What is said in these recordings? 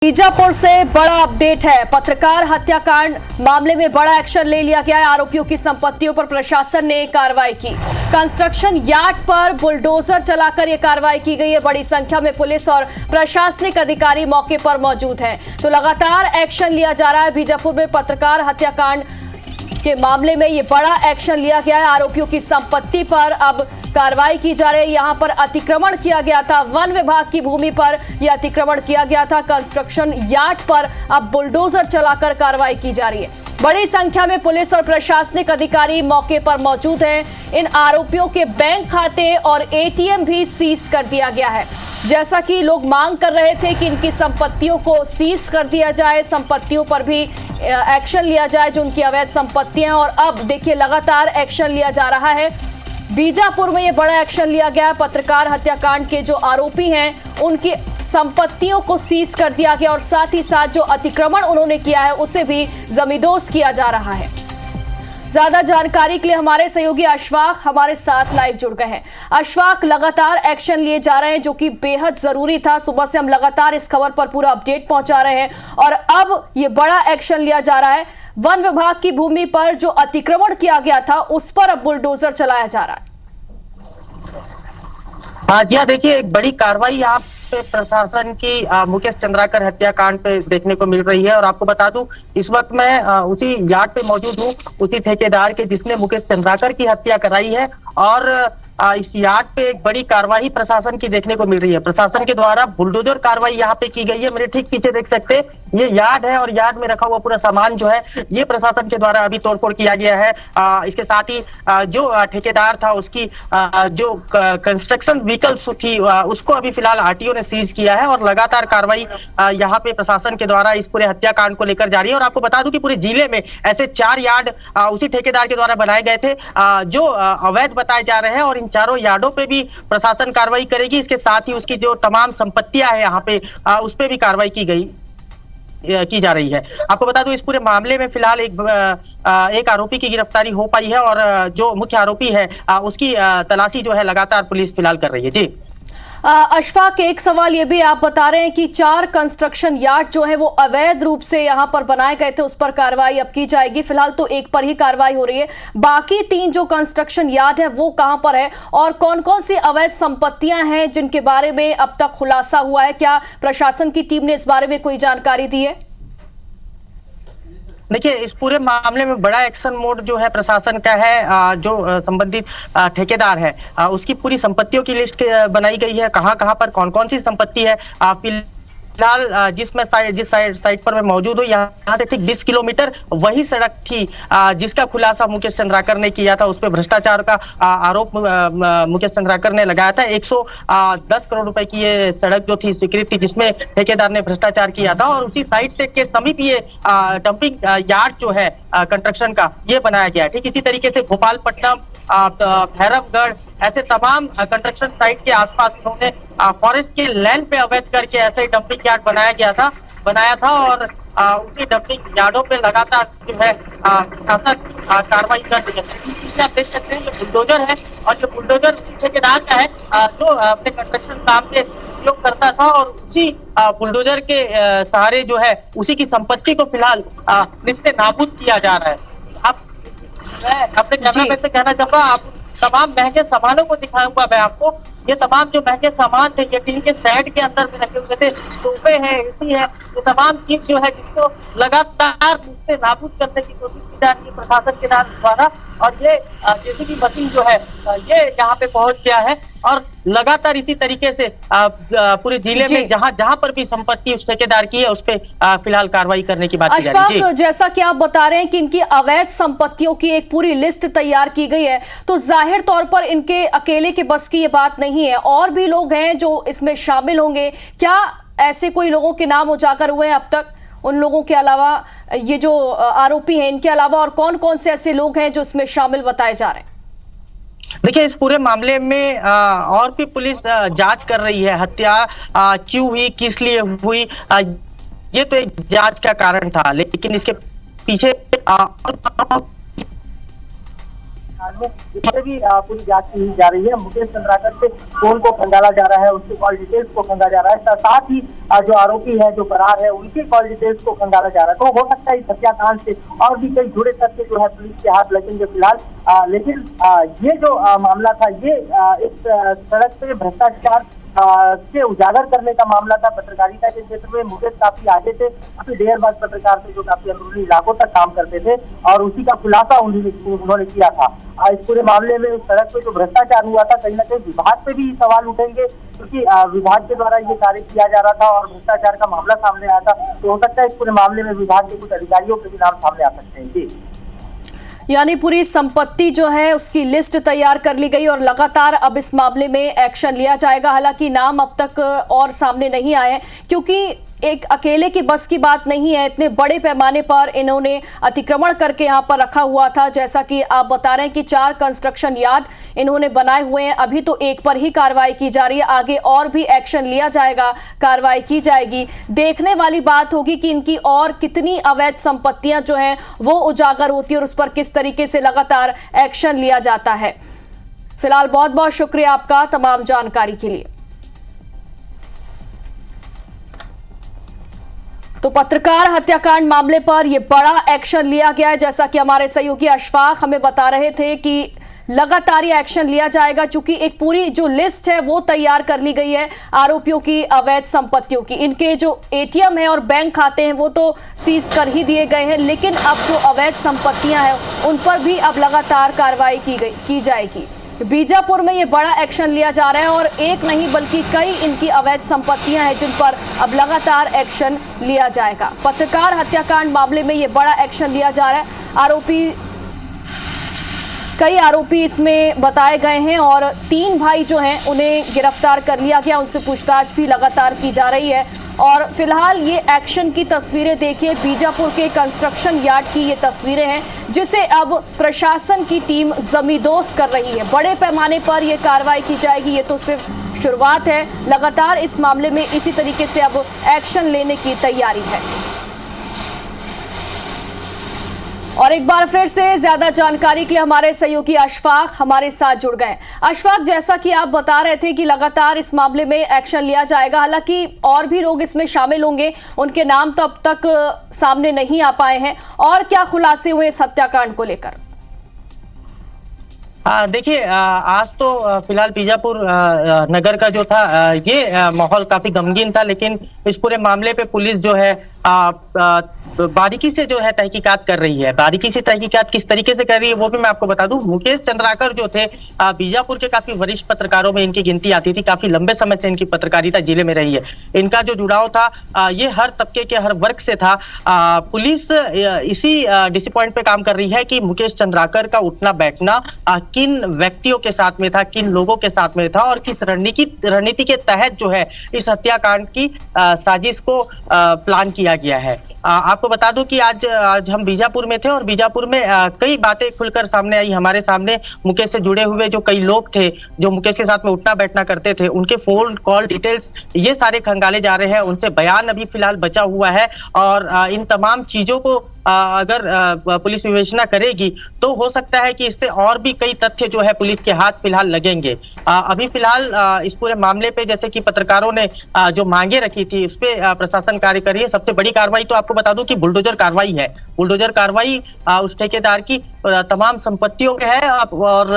बीजापुर से बड़ा अपडेट है। पत्रकार हत्याकांड मामले में बड़ा एक्शन ले लिया गया है। आरोपियों की संपत्तियों पर प्रशासन ने कार्रवाई की। कंस्ट्रक्शन यार्ड पर बुलडोजर चलाकर यह कार्रवाई की गई है। बड़ी संख्या में पुलिस और प्रशासनिक अधिकारी मौके पर मौजूद हैं। तो लगातार एक्शन लिया जा रहा है। बीजापुर में पत्रकार हत्याकांड के मामले में ये बड़ा एक्शन लिया गया है। आरोपियों की संपत्ति पर अब कार्रवाई की जा रही है। यहां पर अतिक्रमण किया गया था, वन विभाग की भूमि पर यह अतिक्रमण किया गया था। कंस्ट्रक्शन यार्ड पर अब बुलडोजर चलाकर कार्रवाई की जा रही है। बड़ी संख्या में पुलिस और प्रशासनिक अधिकारी मौके पर मौजूद हैं। इन आरोपियों के बैंक खाते और एटीएम भी सीज कर दिया गया है। जैसा कि लोग मांग कर रहे थे कि इनकी संपत्तियों को सीज कर दिया जाए, संपत्तियों पर भी एक्शन लिया जाए जो उनकी अवैध संपत्तियां, और अब देखिए लगातार एक्शन लिया जा रहा है। बीजापुर में यह बड़ा एक्शन लिया गया है। पत्रकार हत्याकांड के जो आरोपी हैं उनकी संपत्तियों को सीज कर दिया गया और साथ ही साथ जो अतिक्रमण उन्होंने किया है उसे भी जमींदोज किया जा रहा है। ज्यादा जानकारी के लिए हमारे सहयोगी अशफाक हमारे साथ लाइव जुड़ गए हैं। अशफाक, लगातार एक्शन लिए जा रहे हैं जो कि बेहद जरूरी था। सुबह से हम लगातार इस खबर पर पूरा अपडेट पहुंचा रहे हैं और अब ये बड़ा एक्शन लिया जा रहा है। वन विभाग की भूमि पर जो अतिक्रमण किया गया था उस पर अब बुलडोजर चलाया जा रहा है। जी हाँ, देखिए एक बड़ी कार्रवाई यहाँ पे प्रशासन की मुकेश चंद्राकर हत्याकांड पे देखने को मिल रही है। और आपको बता दूं, इस वक्त मैं उसी यार्ड पे मौजूद हूँ, उसी ठेकेदार के जिसने मुकेश चंद्राकर की हत्या कराई है। और इस यार्ड पे एक बड़ी कार्रवाई प्रशासन की देखने को मिल रही है। प्रशासन के द्वारा बुलडोजर कार्रवाई यहाँ पे की गई है। मेरे ठीक पीछे देख सकते हैं, ये यार्ड है और यार्ड में रखा हुआ पूरा सामान जो है ये प्रशासन के द्वारा अभी तोड़फोड़ किया गया है। इसके साथ ही जो ठेकेदार था उसकी जो कंस्ट्रक्शन व्हीकल्स थी उसको अभी फिलहाल आरटीओ ने सीज किया है। और लगातार कार्रवाई यहाँ पे प्रशासन के द्वारा इस पूरे हत्याकांड को लेकर जारी है। और आपको बता दूं कि पूरे जिले में ऐसे 4 यार्ड उसी ठेकेदार के द्वारा बनाए गए थे जो अवैध बताए जा रहे हैं, और इन चारों यार्डों पे भी प्रशासन कार्रवाई करेगी। इसके साथ ही उसकी जो तमाम संपत्तियां हैं यहाँ पे उस पे भी कार्रवाई की जा रही है। आपको बता दूं, इस पूरे मामले में फिलहाल एक आरोपी की गिरफ्तारी हो पाई है और जो मुख्य आरोपी है उसकी तलाशी जो है लगातार पुलिस फिलहाल कर रही है। जी अशफाक, एक सवाल ये भी आप बता रहे हैं कि 4 कंस्ट्रक्शन यार्ड जो है वो अवैध रूप से यहां पर बनाए गए थे, उस पर कार्रवाई अब की जाएगी। फिलहाल तो एक पर ही कार्रवाई हो रही है। बाकी 3 जो कंस्ट्रक्शन यार्ड है वो कहां पर है और कौन कौन सी अवैध संपत्तियां हैं जिनके बारे में अब तक खुलासा हुआ है? क्या प्रशासन की टीम ने इस बारे में कोई जानकारी दी है? देखिए, इस पूरे मामले में बड़ा एक्शन मोड जो है प्रशासन का है। जो संबंधित ठेकेदार है उसकी पूरी संपत्तियों की लिस्ट बनाई गई है। कहां कहां पर कौन कौन सी संपत्ति है। फिलहाल जिस साइट पर मैं मौजूद हूँ, यहाँ से ठीक 20 किलोमीटर वही सड़क थी जिसका खुलासा मुकेश चंद्राकर ने किया था। उस पर भ्रष्टाचार का आरोप मुकेश चंद्राकर ने लगाया था। 110 करोड़ रुपए की ये सड़क जो थी स्वीकृत थी, जिसमें ठेकेदार ने भ्रष्टाचार किया था। और उसी साइट से के समीप ये डंपिंग यार्ड जो है कंस्ट्रक्शन का ये बनाया गया है। ठीक इसी तरीके से भोपालपट्टनम, भैरवगढ़, ऐसे तमाम कंस्ट्रक्शन साइट के आसपास उन्होंने फॉरेस्ट के लैंड पे अवैध करके ऐसे डंपिंग यार्ड बनाया था। और उसी डंपिंग यार्डों पे लगातार जो है प्रशासन कार्रवाई कर रही है। आप देख सकते हैं ये बुलडोजर है और ये बुलडोजर ठेकेदार का है जो अपने कंस्ट्रक्शन काम में उपयोग करता था। और उसी बुलडोजर के सहारे जो है उसी की संपत्ति को फिलहाल निस्ते नाबूद किया जा रहा है। मैं अपने कैमरामैन से कहना चाहूंगा, आप तमाम महंगे सामानों को दिखाऊंगा मैं आपको। ये तमाम जो महंगे सामान थे ये टीन के शेड के अंदर में रखे हुए थे। सोफे हैं, एसी है, ये तमाम चीज जो है जिसको लगातार उससे नाबूद करने की कोशिश की जा रही है प्रशासन के द्वारा। और ये जेसीबी मशीन जो है ये यहाँ पे पहुंच गया है और लगातार इसी तरीके से पूरे जिले में जहां पर भी संपत्ति उस ठेकेदार की है उस पे फिलहाल कार्रवाई करने की बात की जा रही है। जैसा कि आप बता रहे हैं कि इनकी अवैध संपत्तियों की एक पूरी लिस्ट तैयार की गई है, तो जाहिर तौर पर इनके अकेले के बस की ये बात नहीं है, और भी लोग हैं जो इसमें शामिल होंगे। क्या ऐसे कोई लोगों के नाम उजागर हुए हैं अब तक? उन लोगों के अलावा ये जो आरोपी हैं इनके अलावा और कौन कौन से ऐसे लोग हैं जो इसमें शामिल बताए जा रहे हैं? देखिए, इस पूरे मामले में और भी पुलिस जांच कर रही है। हत्या क्यों हुई, किस लिए हुई, ये तो एक जांच का कारण था, लेकिन इसके पीछे में इससे भी पूरी जांच की जा रही है। मुकेश चंद्राकर से फोन को खंगाला जा रहा है, उसके कॉल डिटेल्स को खंगाला जा रहा है, साथ ही जो आरोपी है, जो फरार है, उनके कॉल डिटेल्स को खंगाला जा रहा है। तो हो सकता है इस हत्याकांड से और भी कई जुड़े तथ्य जो है पुलिस के हाथ लगेंगे फिलहाल। लेकिन ये जो मामला था, ये इस सड़क पे भ्रष्टाचार के उजागर करने का मामला था। पत्रकारिता के क्षेत्र में मुकेश काफी आगे थे, काफी देरबाद पत्रकार थे जो काफी अंदरूनी इलाकों तक काम करते थे और उसी का खुलासा उन्होंने किया था। इस पूरे मामले में उस सड़क पे जो भ्रष्टाचार हुआ था, कहीं ना कहीं विभाग पे भी सवाल उठेंगे, क्योंकि विभाग के द्वारा ये कार्य किया जा रहा था और भ्रष्टाचार का मामला सामने आया था। तो हो सकता है इस पूरे मामले में विभाग के कुछ अधिकारियों के भी नाम सामने आ सकते हैं। जी, यानी पूरी संपत्ति जो है उसकी लिस्ट तैयार कर ली गई और लगातार अब इस मामले में एक्शन लिया जाएगा। हालांकि नाम अब तक और सामने नहीं आए हैं, क्योंकि एक अकेले की बस की बात नहीं है। इतने बड़े पैमाने पर इन्होंने अतिक्रमण करके यहाँ पर रखा हुआ था। जैसा कि आप बता रहे हैं कि 4 कंस्ट्रक्शन यार्ड इन्होंने बनाए हुए हैं। अभी तो एक पर ही कार्रवाई की जा रही है, आगे और भी एक्शन लिया जाएगा, कार्रवाई की जाएगी। देखने वाली बात होगी कि इनकी और कितनी अवैध संपत्तियां जो हैं वो उजागर होती है और उस पर किस तरीके से लगातार एक्शन लिया जाता है। फिलहाल बहुत बहुत शुक्रिया आपका तमाम जानकारी के लिए। तो पत्रकार हत्याकांड मामले पर यह बड़ा एक्शन लिया गया है। जैसा कि हमारे सहयोगी अशफाक हमें बता रहे थे कि लगातार ये एक्शन लिया जाएगा, चूंकि एक पूरी जो लिस्ट है वो तैयार कर ली गई है आरोपियों की अवैध संपत्तियों की। इनके जो एटीएम है और बैंक खाते हैं वो तो सीज कर ही दिए गए हैं, लेकिन अब जो अवैध संपत्तियां हैं उन पर भी अब लगातार कार्रवाई की जाएगी। बीजापुर में ये बड़ा एक्शन लिया जा रहा है और एक नहीं बल्कि कई इनकी अवैध संपत्तियां हैं जिन पर अब लगातार एक्शन लिया जाएगा। पत्रकार हत्याकांड मामले में ये बड़ा एक्शन लिया जा रहा है। कई आरोपी इसमें बताए गए हैं और 3 भाई जो हैं उन्हें गिरफ्तार कर लिया गया, उनसे पूछताछ भी लगातार की जा रही है। और फिलहाल ये एक्शन की तस्वीरें देखिए, बीजापुर के कंस्ट्रक्शन यार्ड की ये तस्वीरें हैं जिसे अब प्रशासन की टीम जमींदोज कर रही है। बड़े पैमाने पर यह कार्रवाई की जाएगी, ये तो सिर्फ शुरुआत है। लगातार इस मामले में इसी तरीके से अब एक्शन लेने की तैयारी है। और एक बार फिर से ज्यादा जानकारी के लिए हमारे सहयोगी अशफाक हमारे साथ जुड़ गए। अशफाक, जैसा कि आप बता रहे थे कि लगातार इस मामले में एक्शन लिया जाएगा, हालांकि और भी लोग इसमें शामिल होंगे, उनके नाम तो अब तक सामने नहीं आ पाए हैं। और क्या खुलासे हुए इस हत्याकांड को लेकर? देखिए, आज तो फिलहाल बीजापुर नगर का जो था ये माहौल काफी गमगीन था, लेकिन इस पूरे मामले पे पुलिस जो है बारीकी से जो है तहकीकात कर रही है। बारीकी से तहकीकात किस तरीके से कर रही है वो भी मैं आपको बता दूं। मुकेश चंद्राकर जो थे बीजापुर के काफी वरिष्ठ पत्रकारों में इनकी गिनती आती थी। काफी लंबे समय से इनकी पत्रकारिता जिले में रही है। इनका जो जुड़ाव था ये हर तबके के हर वर्ग से था। पुलिस इसी डिसी पॉइंट पे काम कर रही है कि मुकेश चंद्राकर का उठना बैठना किन व्यक्तियों के साथ में था, किन लोगों के साथ में था और किस रणनीति के तहत जो है इस हत्याकांड की साजिश को प्लान किया गया है। आपको बता दूं कि आज हम बीजापुर में थे और बीजापुर में कई बातें खुलकर सामने आई। हमारे सामने मुकेश से जुड़े हुए जो कई लोग थे जो मुकेश के साथ में उठना बैठना करते थे, उनके फोन कॉल डिटेल्स ये सारे खंगाले जा रहे हैं। उनसे बयान अभी फिलहाल बचा हुआ है और इन तमाम चीजों को अगर पुलिस विवेचना करेगी तो हो सकता है कि इससे और भी कई तथ्य जो है पुलिस के हाथ फिलहाल लगेंगे। अभी फिलहाल इस पूरे मामले पे जैसे कि पत्रकारों ने जो मांगे रखी थी उस पे प्रशासन कार्य कर रही है। सबसे बड़ी कार्रवाई तो आपको बता दूं कि बुलडोजर कार्रवाई है। बुलडोजर कार्रवाई उस ठेकेदार की तमाम संपत्तियों के है और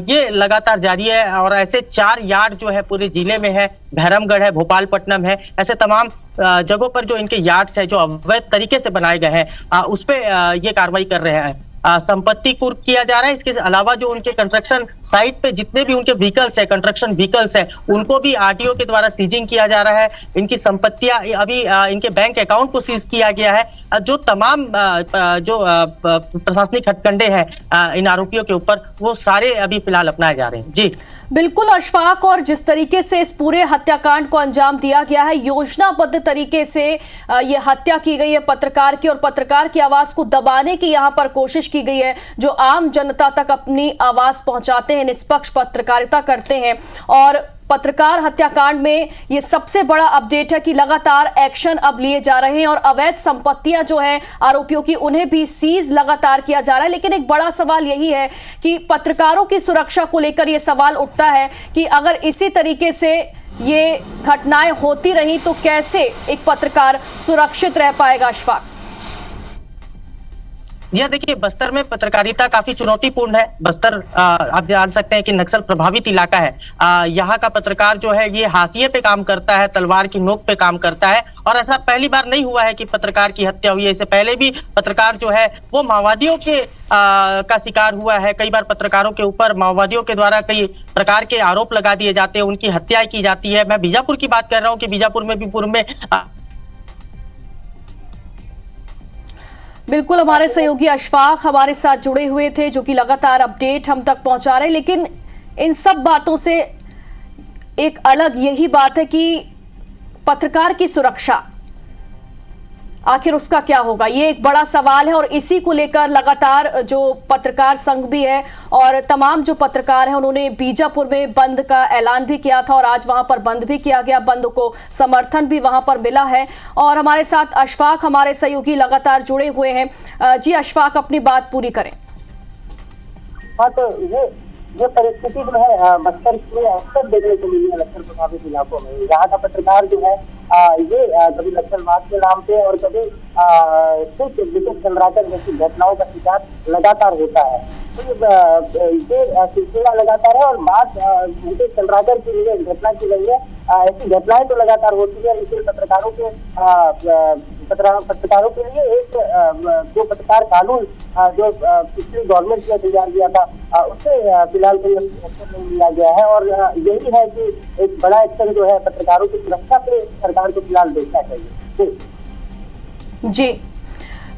ये लगातार जारी है। और ऐसे 4 यार्ड जो है पूरे जिले में है, भैरमगढ़ है, भोपालपट्टनम है, ऐसे तमाम जगहों पर जो इनके यार्ड्स है जो अवैध तरीके से बनाए गए हैं उस पे ये कार्रवाई कर रहे हैं। संपत्ति कुर्क किया जा रहा है। इसके अलावा जो उनके कंस्ट्रक्शन साइट पे जितने भी उनके व्हीकल्स है, कंस्ट्रक्शन व्हीकल्स है, उनको भी आरटीओ के द्वारा सीजिंग किया जा रहा है। इनकी संपत्तियां अभी इनके बैंक अकाउंट को सीज किया गया है। जो तमाम जो प्रशासनिक हथकंडे हैं इन आरोपियों के ऊपर वो सारे अभी फिलहाल अपनाए जा रहे हैं। जी बिल्कुल अशफाक, और जिस तरीके से इस पूरे हत्याकांड को अंजाम दिया गया है, योजनाबद्ध तरीके से ये हत्या की गई है पत्रकार की और पत्रकार की आवाज को दबाने की यहाँ पर कोशिश की गई है। जो आम जनता तक अपनी आवाज पहुंचाते हैं, निष्पक्ष पत्रकारिता करते हैं और पत्रकार हत्याकांड में ये सबसे बड़ा अपडेट है कि लगातार एक्शन अब लिए जा रहे हैं और अवैध संपत्तियां जो है आरोपियों की उन्हें भी सीज लगातार किया जा रहा है। लेकिन एक बड़ा सवाल यही है कि पत्रकारों की सुरक्षा को लेकर यह सवाल उठता है कि अगर इसी तरीके से ये घटनाएं होती रही तो कैसे एक पत्रकार सुरक्षित रह पाएगा। अशफाक जी हाँ, देखिए बस्तर में पत्रकारिता काफी चुनौतीपूर्ण है। बस्तर आप जान सकते हैं कि नक्सल प्रभावित इलाका है। यहाँ का पत्रकार जो है ये हाशिए पे काम करता है, तलवार की नोक पे काम करता है और ऐसा पहली बार नहीं हुआ है कि पत्रकार की हत्या हुई है। इससे पहले भी पत्रकार जो है वो माओवादियों के का शिकार हुआ है। कई बार पत्रकारों के ऊपर माओवादियों के द्वारा कई प्रकार के आरोप लगा दिए जाते हैं, उनकी हत्याएं की जाती है। मैं बीजापुर की बात कर रहा हूँ कि बीजापुर में भी पूर्व में बिल्कुल हमारे सहयोगी अशफाक हमारे साथ जुड़े हुए थे जो कि लगातार अपडेट हम तक पहुंचा रहे हैं। लेकिन इन सब बातों से एक अलग यही बात है कि पत्रकार की सुरक्षा आखिर उसका क्या होगा, ये एक बड़ा सवाल है और इसी को लेकर लगातार जो पत्रकार संघ भी है और तमाम जो पत्रकार हैं उन्होंने बीजापुर में बंद का ऐलान भी किया था और आज वहां पर बंद भी किया गया। बंद को समर्थन भी वहां पर मिला है और हमारे साथ अशफाक हमारे सहयोगी लगातार जुड़े हुए हैं। जी अशफाक, अपनी बात पूरी करें। हाँ, तो ये परिस्थिति जो है बस्तर में अक्सर देखने को मिली है नक्सल प्रभावित इलाकों में। यहाँ का पत्रकार जो है ये कभी नक्सलवाद के नाम पे और कभी सिर्फ विकेट चंद्राकर जैसी घटनाओं का शिकार लगातार होता है। तो ये सिलसिला लगातार है और बात विकेट चंद्राकर की लिए घटना की गई है। ऐसी घटनाएं तो लगातार होती है, लेकिन पत्रकारों के लिए एक जो पत्रकार कानून जो पिछली गवर्नमेंट ने तैयार किया था उससे फिलहाल कोई एक्शन नहीं लिया गया है और यही है कि एक बड़ा एक्शन जो है पत्रकारों की सुरक्षा पे सरकार को फिलहाल देखना चाहिए। जी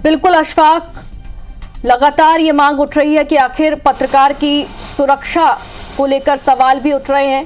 बिल्कुल अशफाक, लगातार ये मांग उठ रही है कि आखिर पत्रकार की सुरक्षा को लेकर सवाल भी उठ रहे हैं।